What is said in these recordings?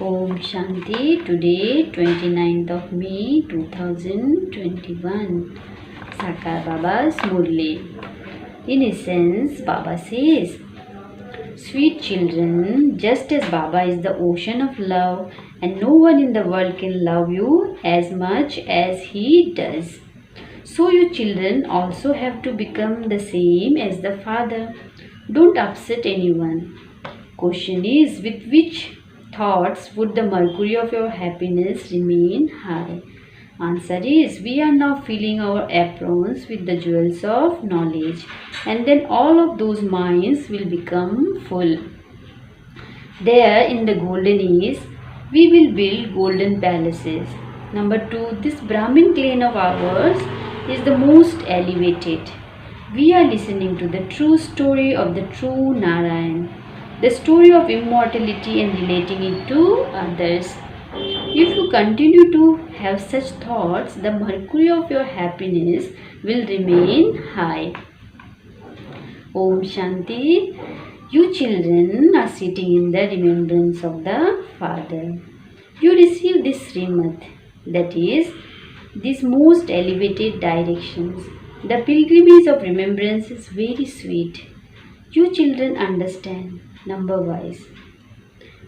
Om Shanti. Today 29th of May 2021. Sakar Baba's murli. In essence, Baba says, sweet children, just as Baba is the ocean of love and no one in the world can love you as much as he does, so you children also have to become the same as the Father. Don't upset anyone. Question is, with which thoughts would the mercury of your happiness remain high? Answer is, we are now filling our aprons with the jewels of knowledge, and then all of those mines will become full. There in the golden age, we will build golden palaces. Number 2, this Brahmin clan of ours is the most elevated. We are listening to the true story of the true Narayan, the story of immortality, and relating it to others. If you continue to have such thoughts, the mercury of your happiness will remain high. Om Shanti. You children are sitting in the remembrance of the Father. You receive this Srimad, that is, these most elevated directions. The pilgrimage of remembrance is very sweet. You children understand, number-wise,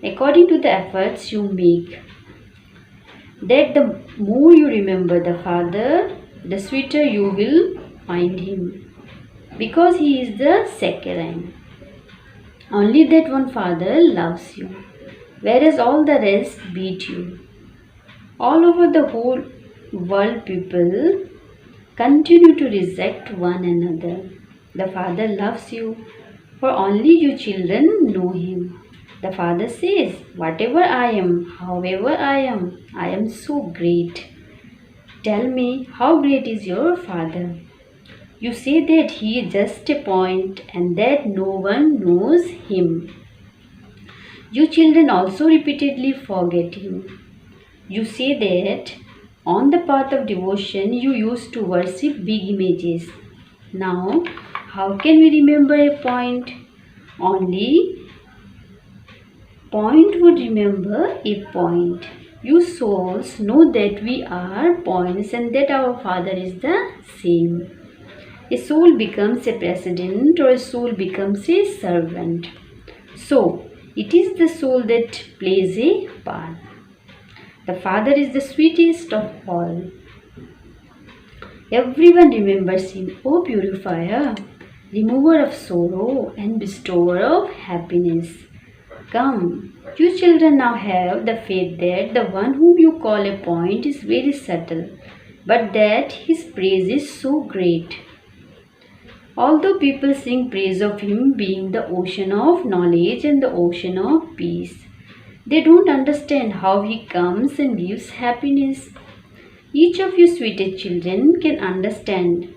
according to the efforts you make, that the more you remember the Father, the sweeter you will find Him, because He is the saccharine. Only that one Father loves you, whereas all the rest beat you. All over the whole world, people continue to reject one another. The Father loves you, for only you children know Him. The Father says, whatever I am, however I am so great. Tell me, how great is your Father? You say that He is just a point and that no one knows Him. You children also repeatedly forget Him. You say that on the path of devotion you used to worship big images. Now, how can we remember a point? Only point would remember a point. You souls know that we are points and that our Father is the same. A soul becomes a president or a soul becomes a servant. So, it is the soul that plays a part. The Father is the sweetest of all. Everyone remembers Him, O Purifier, remover of sorrow and bestower of happiness. Come, you children now have the faith that the one whom you call a point is very subtle, but that His praise is so great. Although people sing praise of Him being the ocean of knowledge and the ocean of peace, they don't understand how He comes and gives happiness. Each of you sweetest children can understand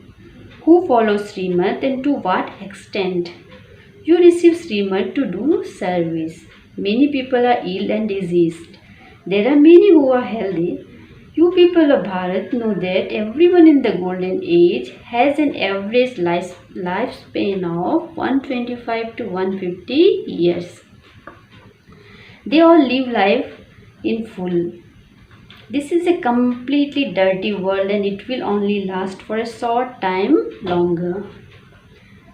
who follows Srimad and to what extent. You receive Srimad to do service. Many people are ill and diseased. There are many who are healthy. You people of Bharat know that everyone in the golden age has an average lifespan of 125 to 150 years. They all live life in full. This is a completely dirty world and it will only last for a short time longer.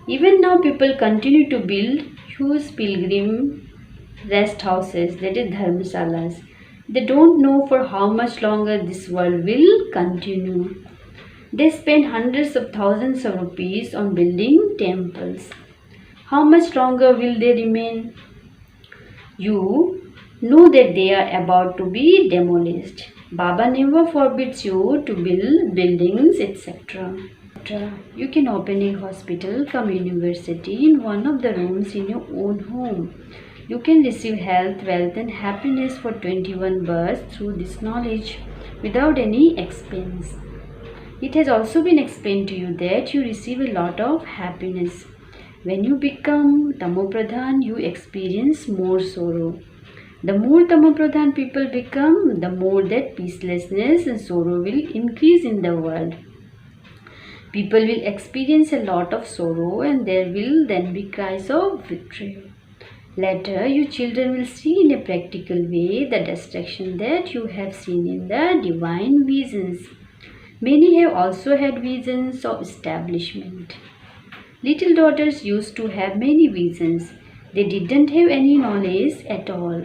Even now people continue to build huge pilgrim rest houses, that is dharmashalas. They don't know for how much longer this world will continue. They spend hundreds of thousands of rupees on building temples. How much longer will they remain? You know that they are about to be demolished. Baba never forbids you to build buildings, etc. You can open a hospital, come university in one of the rooms in your own home. You can receive health, wealth and happiness for 21 births through this knowledge without any expense. It has also been explained to you that you receive a lot of happiness. When you become Tamopradhan, you experience more sorrow. The more Tamopradhan people become, the more that peacelessness and sorrow will increase in the world. People will experience a lot of sorrow and there will then be cries of victory. Later, you children will see in a practical way the destruction that you have seen in the divine visions. Many have also had visions of establishment. Little daughters used to have many visions. They didn't have any knowledge at all.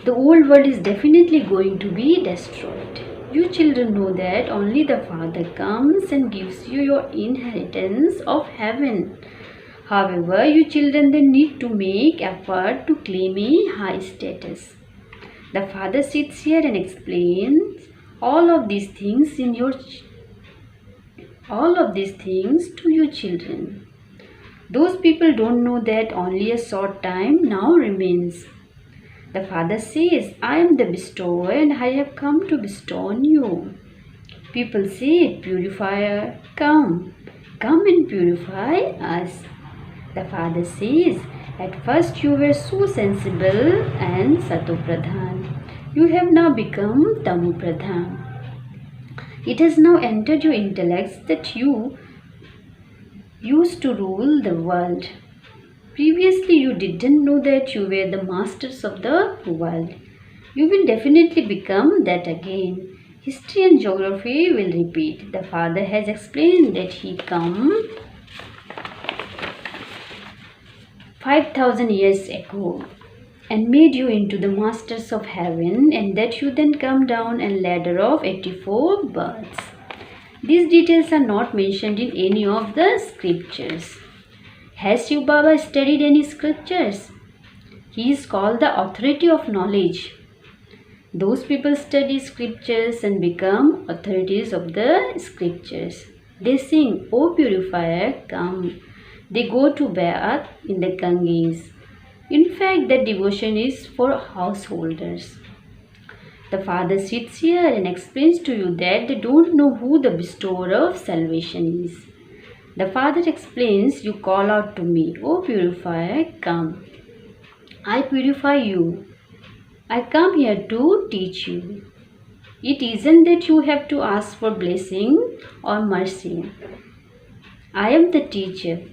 The old world is definitely going to be destroyed. You children know that only the Father comes and gives you your inheritance of heaven. However, you children then need to make effort to claim a high status. The Father sits here and explains all of these things to you children. Those people don't know that only a short time now remains. The Father says, I am the bestower and I have come to bestow on you. People say, Purifier, come and purify us. The Father says, at first you were so sensible and Satopradhan. You have now become Tamopradhan. It has now entered your intellects that you used to rule the world. Previously you didn't know that you were the masters of the world. You will definitely become that again. History and geography will repeat. The Father has explained that He came 5,000 years ago and made you into the masters of heaven, and that you then come down a ladder of 84 births. These details are not mentioned in any of the scriptures. Has Shiv Baba studied any scriptures? He is called the authority of knowledge. Those people study scriptures and become authorities of the scriptures. They sing, O purifier, come. They go to bath in the Ganges. In fact, that devotion is for householders. The Father sits here and explains to you that they don't know who the bestower of salvation is. The Father explains, you call out to me, O purifier, come. I purify you. I come here to teach you. It isn't that you have to ask for blessing or mercy. I am the teacher.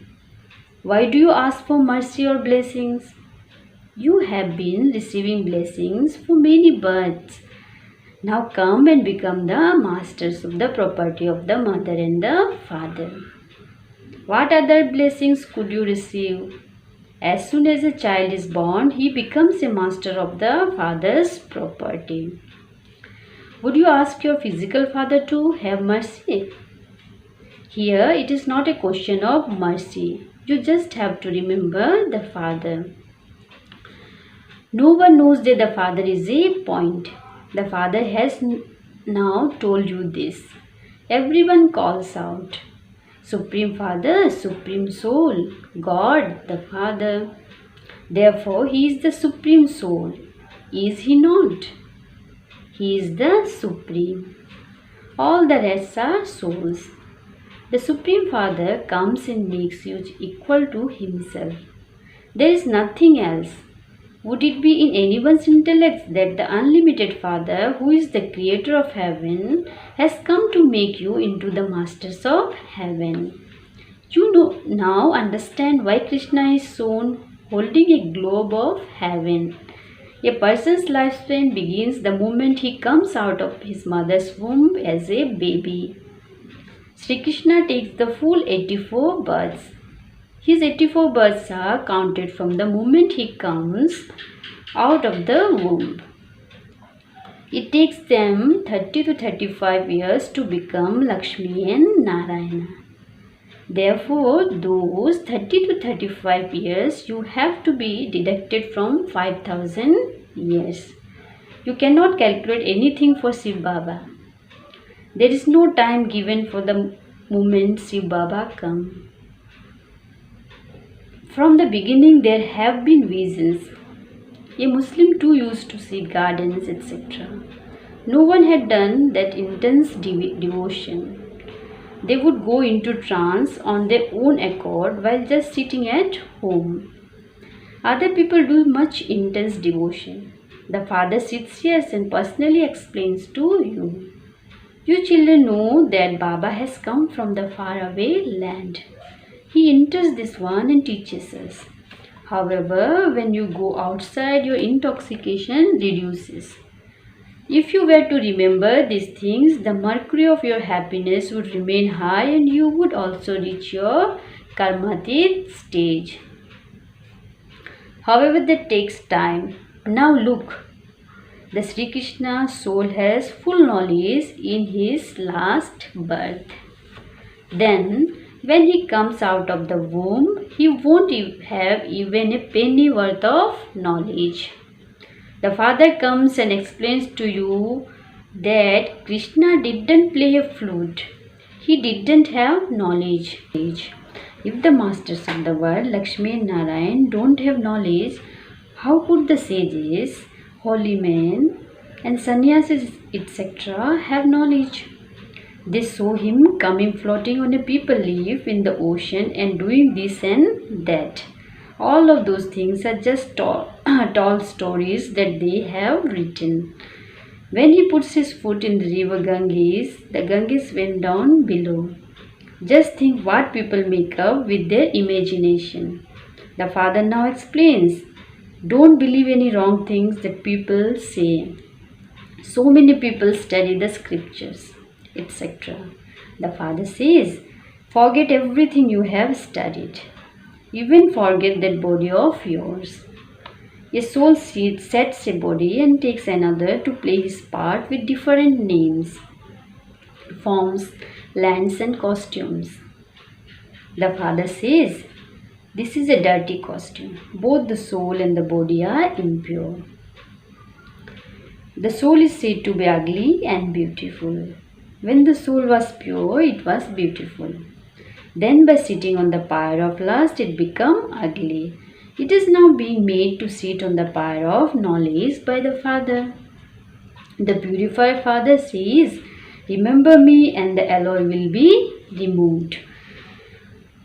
Why do you ask for mercy or blessings? You have been receiving blessings for many births. Now come and become the masters of the property of the mother and the father. What other blessings could you receive? As soon as a child is born, he becomes a master of the father's property. Would you ask your physical father to have mercy? Here it is not a question of mercy. You just have to remember the Father. No one knows that the Father is a point. The Father has now told you this. Everyone calls out, Supreme Father, Supreme Soul, God the Father. Therefore, He is the Supreme Soul. Is He not? He is the Supreme. All the rest are souls. The Supreme Father comes and makes you equal to Himself. There is nothing else. Would it be in anyone's intellect that the unlimited Father, who is the creator of heaven, has come to make you into the masters of heaven? You now understand why Krishna is shown holding a globe of heaven. A person's lifespan begins the moment he comes out of his mother's womb as a baby. Sri Krishna takes the full 84 births. His 84 births are counted from the moment he comes out of the womb. It takes them 30 to 35 years to become Lakshmi and Narayana. Therefore, those 30 to 35 years you have to be deducted from 5,000 years. You cannot calculate anything for Shiv Baba. There is no time given for the moment Shiv Baba comes. From the beginning there have been visions. A Muslim too used to see gardens, etc. No one had done that intense devotion. They would go into trance on their own accord while just sitting at home. Other people do much intense devotion. The Father sits here and personally explains to you. You children know that Baba has come from the faraway land. He enters this one and teaches us. However, when you go outside, your intoxication reduces. If you were to remember these things, the mercury of your happiness would remain high and you would also reach your karmatit stage. However, that takes time. Now look, the Sri Krishna soul has full knowledge in his last birth. Then, when he comes out of the womb, he won't have even a penny worth of knowledge. The father comes and explains to you that Krishna didn't play a flute. He didn't have knowledge. If the masters of the world, Lakshmi and Narayan, don't have knowledge, how could the sages, holy men, and sannyasis, etc., have knowledge? They saw him coming floating on a people leaf in the ocean and doing this and that. All of those things are just tall stories that they have written. When he puts his foot in the river Ganges, the Ganges went down below. Just think what people make up with their imagination. The father now explains, don't believe any wrong things that people say. So many people study the scriptures, etc. The father says, forget everything you have studied. Even forget that body of yours. A soul sets a body and takes another to play his part with different names, forms, lands and costumes. The father says, this is a dirty costume. Both the soul and the body are impure. The soul is said to be ugly and beautiful. When the soul was pure, it was beautiful. Then by sitting on the pyre of lust, it became ugly. It is now being made to sit on the pyre of knowledge by the Father. The purified Father says, remember me and the alloy will be removed.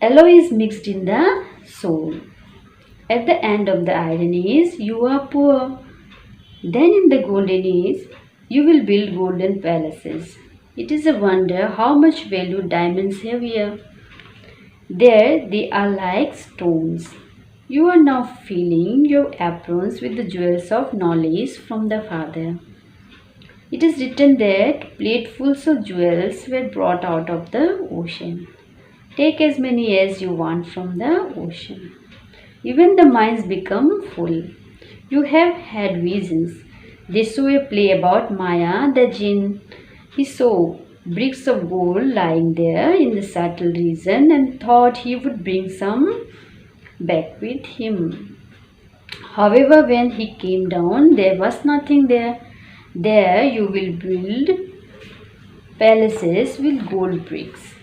Alloy is mixed in the soul. At the end of the iron is, you are poor. Then in the golden age, you will build golden palaces. It is a wonder how much value diamonds have here. There they are like stones. You are now filling your aprons with the jewels of knowledge from the Father. It is written that platefuls of jewels were brought out of the ocean. Take as many as you want from the ocean. Even the mines become full. You have had visions. They saw a play about Maya the jinn. He saw bricks of gold lying there in the subtle region and thought he would bring some back with him. However, when he came down, there was nothing there. There you will build palaces with gold bricks.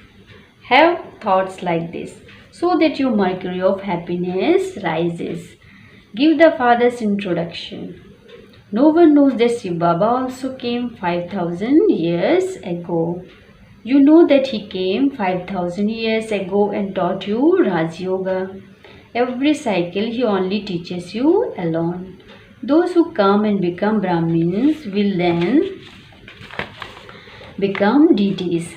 Have thoughts like this so that your mercury of happiness rises. Give the Father's introduction. No one knows that Shiv Baba also came 5,000 years ago. You know that he came 5,000 years ago and taught you Raj Yoga. Every cycle he only teaches you alone. Those who come and become Brahmins will then become deities.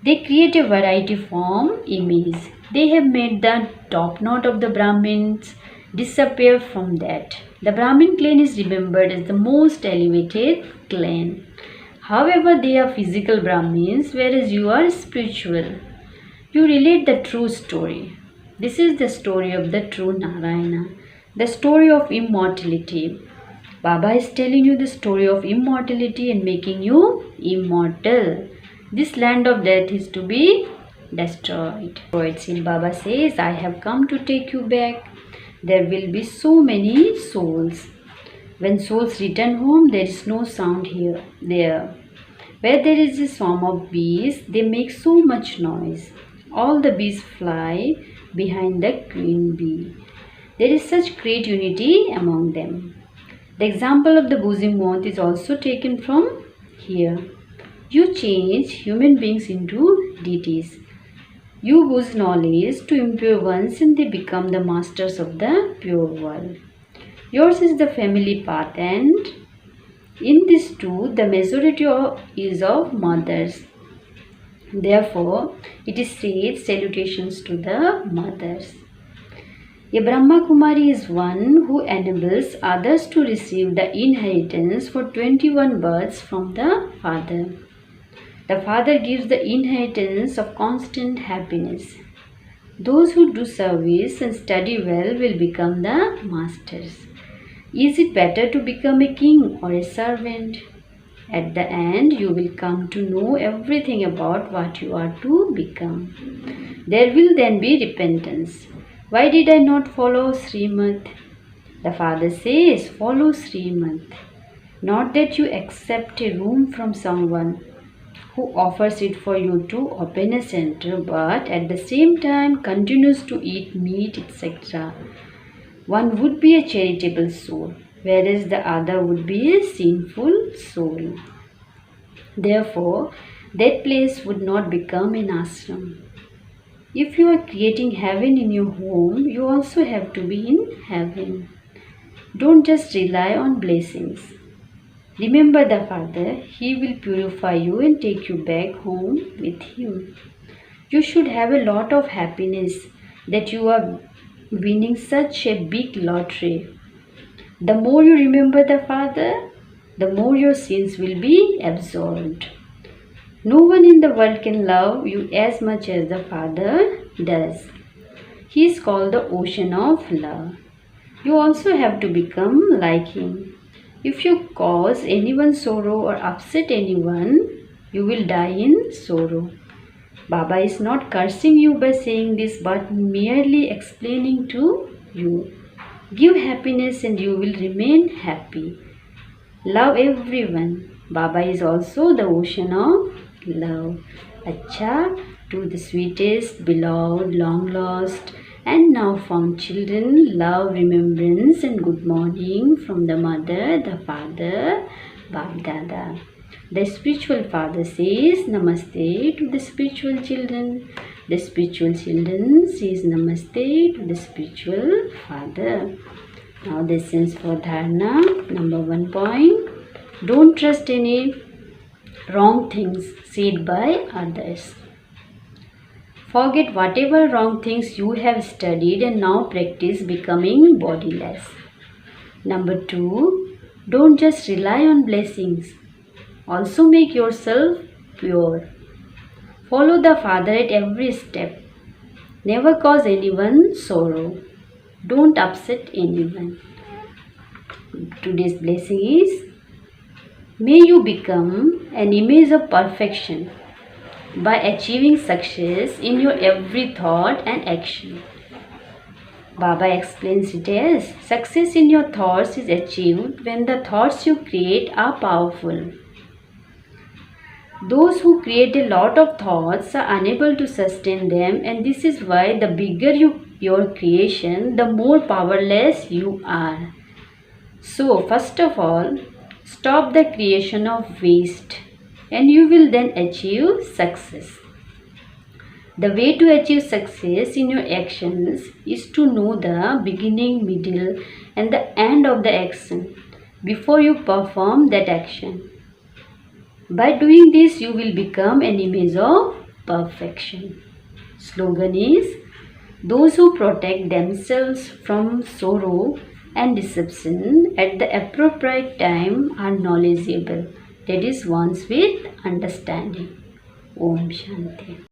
They create a variety form image. They have made the top knot of the Brahmins disappear from that. The Brahmin clan is remembered as the most elevated clan. However, they are physical Brahmins, whereas you are spiritual. You relate the true story. This is the story of the true Narayana, the story of immortality. Baba is telling you the story of immortality and making you immortal. This land of death is to be destroyed. Still Baba says, I have come to take you back. There will be so many souls. When souls return home, there is no sound there. Where there is a swarm of bees, they make so much noise. All the bees fly behind the queen bee. There is such great unity among them. The example of the buzzing moth is also taken from here. You change human beings into deities. You boost knowledge to impure ones and they become the masters of the pure world. Yours is the family path and in this too the majority is of mothers. Therefore, it is said salutations to the mothers. A Brahma Kumari is one who enables others to receive the inheritance for 21 births from the father. The father gives the inheritance of constant happiness. Those who do service and study well will become the masters. Is it better to become a king or a servant? At the end, you will come to know everything about what you are to become. There will then be repentance. Why did I not follow Srimad? The father says, follow Srimad. Not that you accept a room from someone who offers it for you to open a center, but at the same time continues to eat meat, etc. One would be a charitable soul, whereas the other would be a sinful soul. Therefore, that place would not become an ashram. If you are creating heaven in your home, you also have to be in heaven. Don't just rely on blessings. Remember the Father, He will purify you and take you back home with Him. You should have a lot of happiness that you are winning such a big lottery. The more you remember the Father, the more your sins will be absolved. No one in the world can love you as much as the Father does. He is called the ocean of love. You also have to become like Him. If you cause anyone sorrow or upset anyone, you will die in sorrow. Baba is not cursing you by saying this, but merely explaining to you. Give happiness and you will remain happy. Love everyone. Baba is also the ocean of love. Acha, to the sweetest, beloved, long lost, and now found children, love, remembrance, and good morning from the mother, the father, Bab Dada. The spiritual father says Namaste to the spiritual children. The spiritual children says Namaste to the spiritual father. Now the essence for dharana. Number 1 point. Don't trust any wrong things said by others. Forget whatever wrong things you have studied and now practice becoming bodiless. Number 2. Don't just rely on blessings. Also make yourself pure. Follow the Father at every step. Never cause anyone sorrow. Don't upset anyone. Today's blessing is, may you become an image of perfection by achieving success in your every thought and action. Baba explains it as, success in your thoughts is achieved when the thoughts you create are powerful. Those who create a lot of thoughts are unable to sustain them, and this is why the bigger your creation, the more powerless you are. So, first of all, stop the creation of waste and you will then achieve success. The way to achieve success in your actions is to know the beginning, middle, and the end of the action before you perform that action. By doing this, you will become an image of perfection. Slogan is, those who protect themselves from sorrow and deception at the appropriate time are knowledgeable. That is, ones with understanding. Om Shanti.